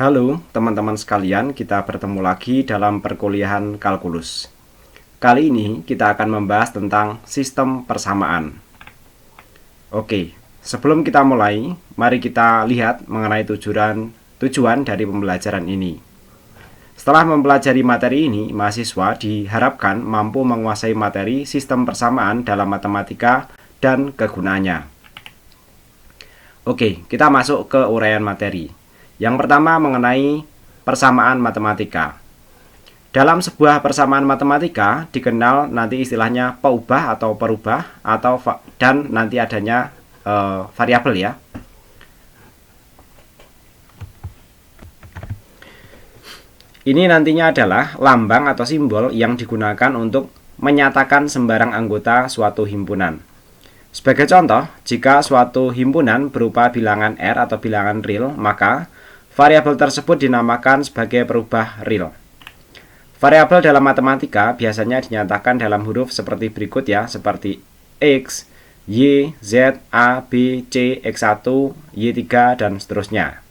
Halo teman-teman sekalian, kita bertemu lagi dalam perkuliahan kalkulus. Kali ini kita akan membahas tentang sistem persamaan. Oke, sebelum kita mulai, mari kita lihat mengenai tujuan dari pembelajaran ini. Setelah mempelajari materi ini, mahasiswa diharapkan mampu menguasai materi sistem persamaan dalam matematika dan kegunaannya. Oke, kita masuk ke uraian materi. Yang pertama mengenai persamaan matematika. Dalam sebuah persamaan matematika dikenal nanti istilahnya peubah atau perubah dan nanti adanya variabel ya. Ini nantinya adalah lambang atau simbol yang digunakan untuk menyatakan sembarang anggota suatu himpunan. Sebagai contoh, jika suatu himpunan berupa bilangan R atau bilangan real, maka variabel tersebut dinamakan sebagai perubah real. Variabel dalam matematika biasanya dinyatakan dalam huruf seperti berikut ya, seperti X, Y, Z, A, B, C, X1, Y3, dan seterusnya.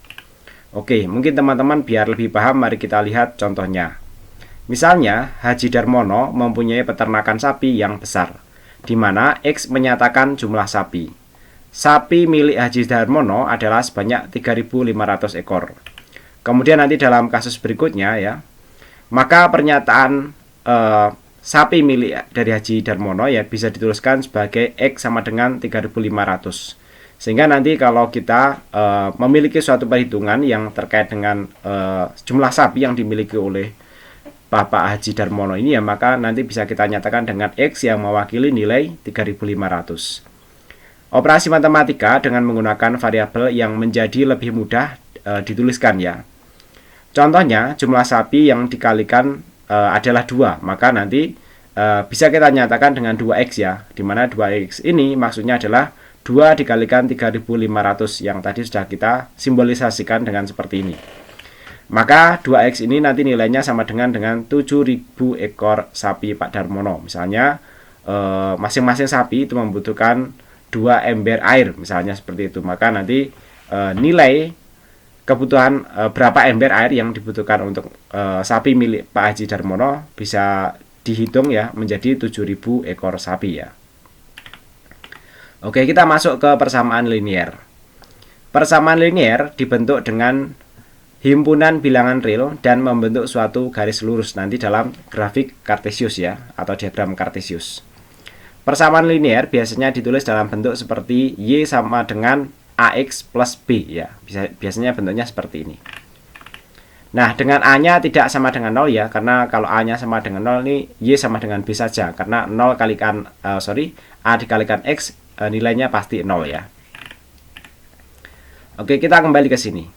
Oke, mungkin teman-teman biar lebih paham, mari kita lihat contohnya. Misalnya, Haji Darmono mempunyai peternakan sapi yang besar, di mana X menyatakan jumlah sapi. Sapi milik Haji Darmono adalah sebanyak 3.500 ekor. Kemudian nanti dalam kasus berikutnya ya, maka pernyataan sapi milik dari Haji Darmono ya bisa dituliskan sebagai X sama dengan 3.500. Sehingga nanti kalau kita memiliki suatu perhitungan yang terkait dengan jumlah sapi yang dimiliki oleh Bapak Haji Darmono ini ya, maka nanti bisa kita nyatakan dengan X yang mewakili nilai 3.500. Operasi matematika dengan menggunakan variabel yang menjadi lebih mudah dituliskan ya. Contohnya jumlah sapi yang dikalikan adalah 2, maka nanti bisa kita nyatakan dengan 2X ya, dimana 2X ini maksudnya adalah 2 dikalikan 3.500 yang tadi sudah kita simbolisasikan dengan seperti ini. Maka 2X ini nanti nilainya sama dengan 7.000 ekor sapi Pak Darmono. Misalnya masing-masing sapi itu membutuhkan 2 ember air misalnya seperti itu. Maka nanti nilai kebutuhan berapa ember air yang dibutuhkan untuk sapi milik Pak Haji Darmono bisa dihitung ya menjadi 7.000 ekor sapi ya. Oke, kita masuk ke persamaan linier. Persamaan linier dibentuk dengan himpunan bilangan real dan membentuk suatu garis lurus nanti dalam grafik Kartesius ya, atau diagram Kartesius. Persamaan linier biasanya ditulis dalam bentuk seperti Y sama dengan AX plus B ya. Biasanya bentuknya seperti ini. Nah, dengan A-nya tidak sama dengan 0 ya, karena kalau A-nya sama dengan 0 ini Y sama dengan B saja, karena A dikalikan X nilainya pasti 0 ya. Oke, kita kembali ke sini.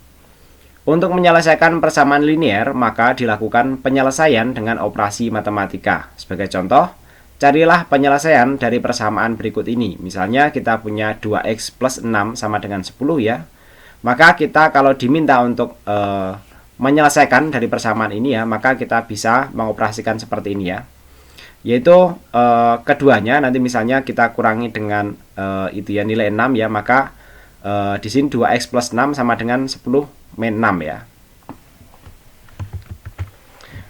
Untuk menyelesaikan persamaan linier, maka dilakukan penyelesaian dengan operasi matematika. Sebagai contoh, carilah penyelesaian dari persamaan berikut ini. Misalnya kita punya 2X plus 6 sama dengan 10 ya. Maka kita kalau diminta untuk menyelesaikan dari persamaan ini ya, maka kita bisa mengoperasikan seperti ini ya. Yaitu keduanya nanti misalnya kita kurangi dengan itu ya nilai 6 ya, maka di sini 2X plus 6 sama dengan 10 min 6 ya.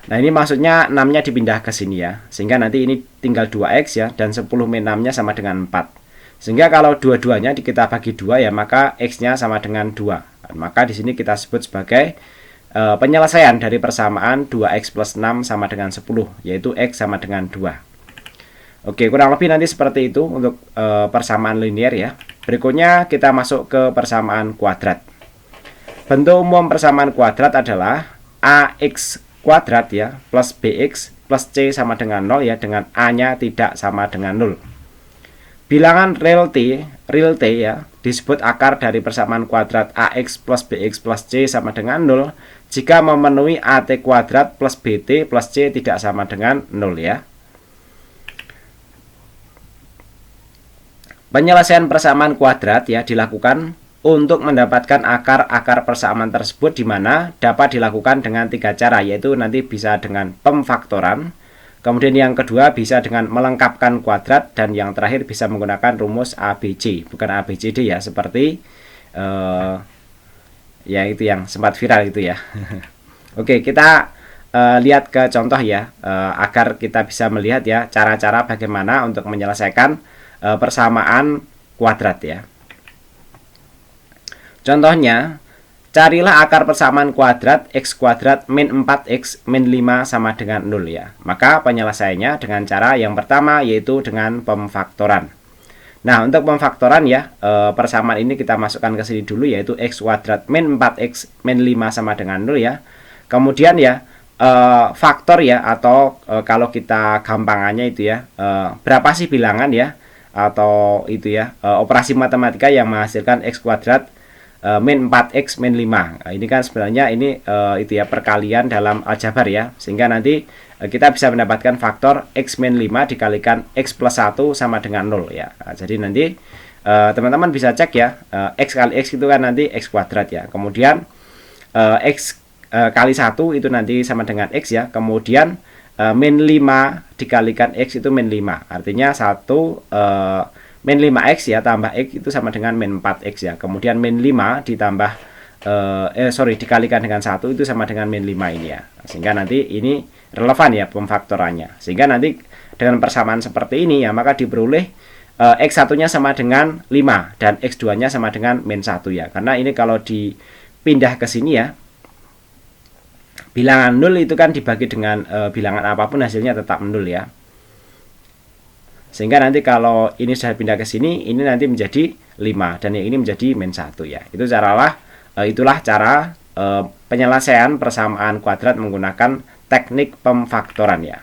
Nah, ini maksudnya 6-nya dipindah ke sini ya, sehingga nanti ini tinggal 2X ya, dan 10 min 6-nya sama dengan 4. Sehingga kalau dua-duanya kita bagi 2 ya, maka X-nya sama dengan 2. Maka di sini kita sebut sebagai penyelesaian dari persamaan 2X plus 6 sama dengan 10, yaitu X sama dengan 2. Oke, kurang lebih nanti seperti itu untuk persamaan linier ya. Berikutnya kita masuk ke persamaan kuadrat. Bentuk umum persamaan kuadrat adalah AX kuadrat ya, plus BX plus C sama dengan 0 ya, dengan A-nya tidak sama dengan 0. Bilangan real T ya, disebut akar dari persamaan kuadrat AX plus BX plus C sama dengan 0 jika memenuhi AT kuadrat plus BT plus C tidak sama dengan 0 ya. Penyelesaian persamaan kuadrat ya dilakukan untuk mendapatkan akar-akar persamaan tersebut, di mana dapat dilakukan dengan 3 cara, yaitu nanti bisa dengan pemfaktoran, kemudian yang kedua bisa dengan melengkapkan kuadrat, dan yang terakhir bisa menggunakan rumus ABC, bukan ABCD ya, seperti Ya, itu yang sempat viral itu ya. Oke, kita lihat ke contoh ya, agar kita bisa melihat ya cara-cara bagaimana untuk menyelesaikan persamaan kuadrat ya. Contohnya, carilah akar persamaan kuadrat x kuadrat min 4x min 5 sama dengan 0 ya. Maka penyelesaiannya dengan cara yang pertama, yaitu dengan pemfaktoran. Nah, untuk pemfaktoran ya, persamaan ini kita masukkan ke sini dulu, yaitu x kuadrat min 4x min 5 sama dengan 0 ya. Kemudian ya, faktor ya, atau kalau kita gampangannya itu ya, berapa sih bilangan ya, atau itu ya, operasi matematika yang menghasilkan x kuadrat min 4x min 5. Nah, ini kan sebenarnya ini itu ya, perkalian dalam aljabar ya, sehingga nanti kita bisa mendapatkan faktor x min 5 dikalikan x plus 1 sama dengan 0 ya. Nah, jadi nanti teman-teman bisa cek ya, x kali x itu kan nanti x kuadrat ya, kemudian x kali 1 itu nanti sama dengan x ya, kemudian min 5 dikalikan x itu min 5, artinya 1 min 5x ya tambah x itu sama dengan min 4x ya. Kemudian min 5 ditambah dikalikan dengan 1 itu sama dengan min 5 ini ya. Sehingga nanti ini relevan ya pemfaktorannya. Sehingga nanti dengan persamaan seperti ini ya, maka diperoleh x1-nya sama dengan 5 dan x2-nya sama dengan min 1 ya. Karena ini kalau dipindah ke sini ya, bilangan 0 itu kan dibagi dengan bilangan apapun hasilnya tetap 0 ya. Sehingga nanti kalau ini sudah pindah ke sini, ini nanti menjadi 5 dan yang ini menjadi min 1 ya. Itulah cara penyelesaian persamaan kuadrat menggunakan teknik pemfaktoran ya.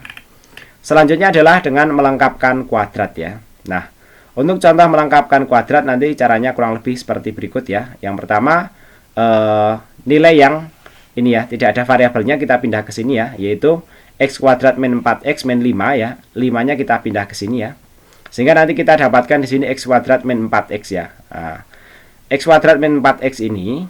Selanjutnya adalah dengan melengkapkan kuadrat ya. Nah, untuk contoh melengkapkan kuadrat nanti caranya kurang lebih seperti berikut ya. Yang pertama, nilai yang ini ya, tidak ada variabelnya kita pindah ke sini ya, yaitu x kuadrat min 4x min 5 ya. 5-nya kita pindah ke sini ya. Sehingga nanti kita dapatkan di sini x kuadrat min 4x ya. Nah, x kuadrat min 4x ini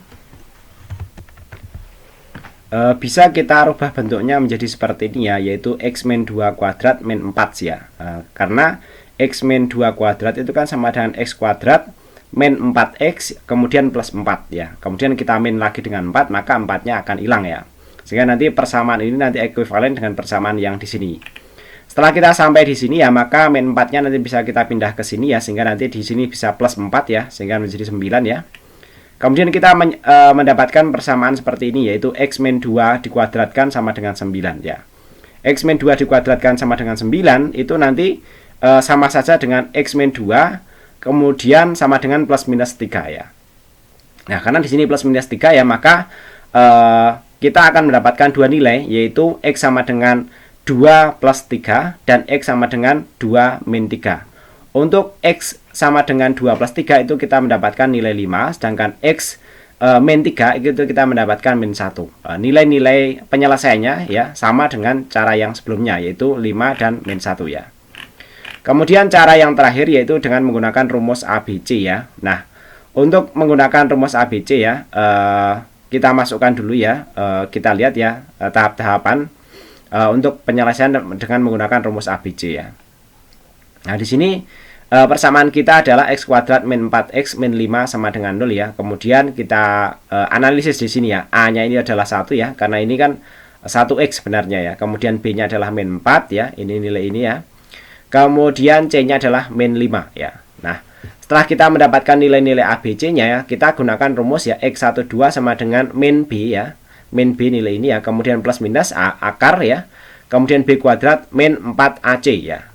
bisa kita rubah bentuknya menjadi seperti ini ya, yaitu x min 2 kuadrat min 4 ya. Karena x min 2 kuadrat itu kan sama dengan x kuadrat min 4x kemudian plus 4 ya. Kemudian kita min lagi dengan 4, maka 4-nya akan hilang ya. Sehingga nanti persamaan ini nanti ekuivalen dengan persamaan yang di sini. Setelah kita sampai di sini ya, maka min 4-nya nanti bisa kita pindah ke sini ya, sehingga nanti di sini bisa plus 4 ya, sehingga menjadi 9 ya. Kemudian kita mendapatkan persamaan seperti ini, yaitu x min 2 dikuadratkan sama dengan 9 ya. X min 2 dikuadratkan sama dengan 9 itu nanti sama saja dengan x min 2 kemudian sama dengan plus minus 3 ya. Nah, karena di sini plus minus 3 ya, maka kita akan mendapatkan dua nilai, yaitu x sama dengan 2 plus 3 dan x sama dengan 2 min 3. Untuk x sama dengan 2 plus 3 itu kita mendapatkan nilai 5, sedangkan x min 3 itu kita mendapatkan min 1. Nilai-nilai penyelesaiannya ya sama dengan cara yang sebelumnya, yaitu 5 dan min 1 ya. Kemudian cara yang terakhir yaitu dengan menggunakan rumus ABC ya. Nah, untuk menggunakan rumus ABC ya, kita masukkan dulu ya, kita lihat ya tahap-tahapan untuk penyelesaian dengan menggunakan rumus ABC ya. Nah, di sini persamaan kita adalah x kuadrat min 4x min 5 sama dengan 0 ya. Kemudian kita analisis di sini ya. A-nya ini adalah 1 ya, karena ini kan 1x sebenarnya ya. Kemudian B-nya adalah min 4 ya, ini nilai ini ya. Kemudian C-nya adalah min 5 ya. Nah, setelah kita mendapatkan nilai-nilai ABC-nya ya, kita gunakan rumus ya, x12 sama dengan min B ya. Min B nilai ini ya, kemudian plus minus A akar ya, kemudian B kuadrat min 4AC ya.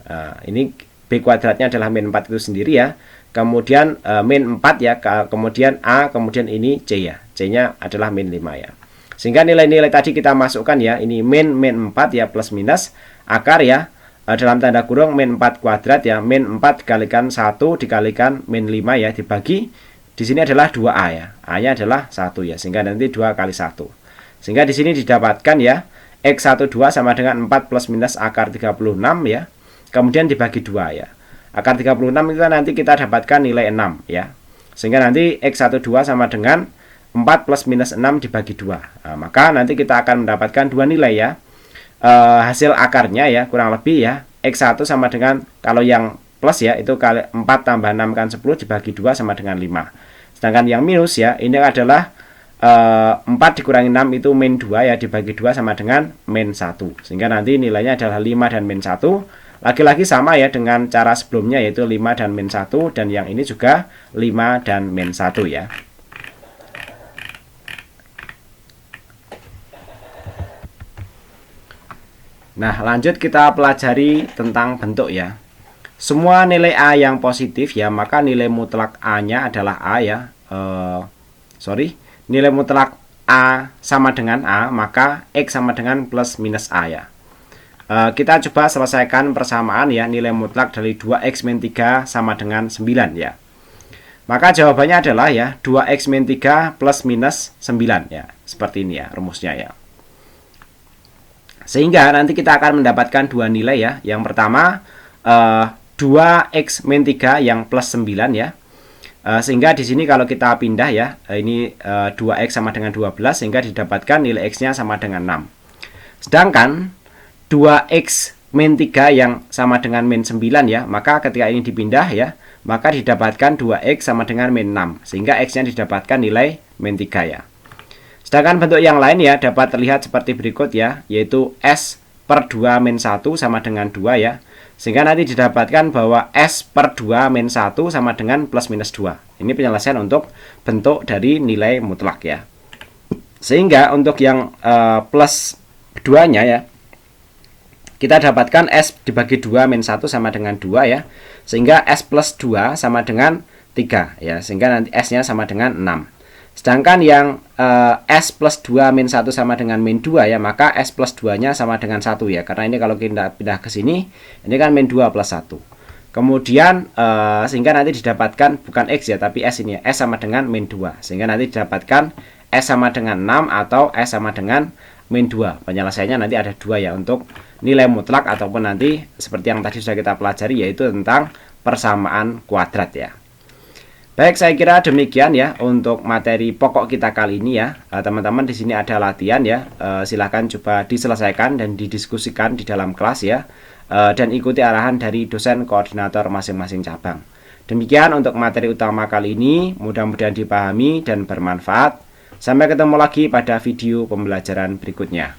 Ini B kuadratnya adalah min 4 itu sendiri ya, kemudian min 4 ya, kemudian A, kemudian ini C ya, C nya adalah min 5 ya. Sehingga nilai-nilai tadi kita masukkan ya, ini min 4 ya, plus minus akar ya, dalam tanda kurung min 4 kuadrat ya, min 4 dikalikan 1 dikalikan min 5 ya, dibagi di sini adalah 2A ya, A nya adalah 1 ya, sehingga nanti 2 kali 1. Sehingga di sini didapatkan ya, x12 sama dengan 4 plus minus akar 36 ya. Kemudian dibagi 2 ya. Akar 36 itu nanti kita dapatkan nilai 6 ya. Sehingga nanti x12 sama dengan 4 plus minus 6 dibagi 2. Nah, maka nanti kita akan mendapatkan dua nilai ya. Hasil akarnya ya, kurang lebih ya, x1 sama dengan, kalau yang plus ya, itu kali 4 tambah 6 kan 10 dibagi 2 sama dengan 5. Sedangkan yang minus ya, ini adalah 4 dikurangi 6 itu min 2 ya, dibagi 2 sama dengan min 1. Sehingga nanti nilainya adalah 5 dan min 1. Lagi-lagi sama ya dengan cara sebelumnya, yaitu 5 dan min 1, dan yang ini juga 5 dan min 1 ya. Nah, lanjut kita pelajari tentang bentuk ya. Semua nilai A yang positif ya, maka nilai mutlak A-nya adalah A ya. Nilai mutlak A sama dengan A, maka X sama dengan plus minus A ya. Kita coba selesaikan persamaan ya, nilai mutlak dari 2X min 3 sama dengan 9 ya. Maka jawabannya adalah ya 2X min 3 plus minus 9 ya. Seperti ini ya rumusnya ya. Sehingga nanti kita akan mendapatkan dua nilai ya. Yang pertama 2x min 3 yang plus 9 ya. Sehingga di sini kalau kita pindah ya, ini 2x sama dengan 12, sehingga didapatkan nilai x-nya sama dengan 6. Sedangkan 2x min 3 yang sama dengan min 9 ya, maka ketika ini dipindah ya, maka didapatkan 2x sama dengan min 6, sehingga x-nya didapatkan nilai min 3 ya. Sedangkan bentuk yang lain ya dapat terlihat seperti berikut ya, yaitu S per 2 min 1 sama dengan 2 ya. Sehingga nanti didapatkan bahwa S per 2 min 1 sama dengan plus minus 2. Ini penyelesaian untuk bentuk dari nilai mutlak ya. Sehingga untuk yang plus 2-nya ya, kita dapatkan S dibagi 2 min 1 sama dengan 2 ya. Sehingga S plus 2 sama dengan 3 ya. Sehingga nanti S-nya sama dengan 6. Sedangkan yang S plus 2 min 1 sama dengan min 2 ya, maka S plus 2-nya sama dengan 1 ya. Karena ini kalau kita pindah ke sini, ini kan min 2 plus 1. Kemudian sehingga nanti didapatkan bukan X ya, tapi S ini ya, S sama dengan min 2. Sehingga nanti didapatkan S sama dengan 6 atau S sama dengan min 2. Penyelesaiannya nanti ada 2 ya untuk nilai mutlak, ataupun nanti seperti yang tadi sudah kita pelajari, yaitu tentang persamaan kuadrat ya. Baik, saya kira demikian ya untuk materi pokok kita kali ini ya. Teman-teman, di sini ada latihan ya. Silahkan coba diselesaikan dan didiskusikan di dalam kelas ya. Dan ikuti arahan dari dosen koordinator masing-masing cabang. Demikian untuk materi utama kali ini. Mudah-mudahan dipahami dan bermanfaat. Sampai ketemu lagi pada video pembelajaran berikutnya.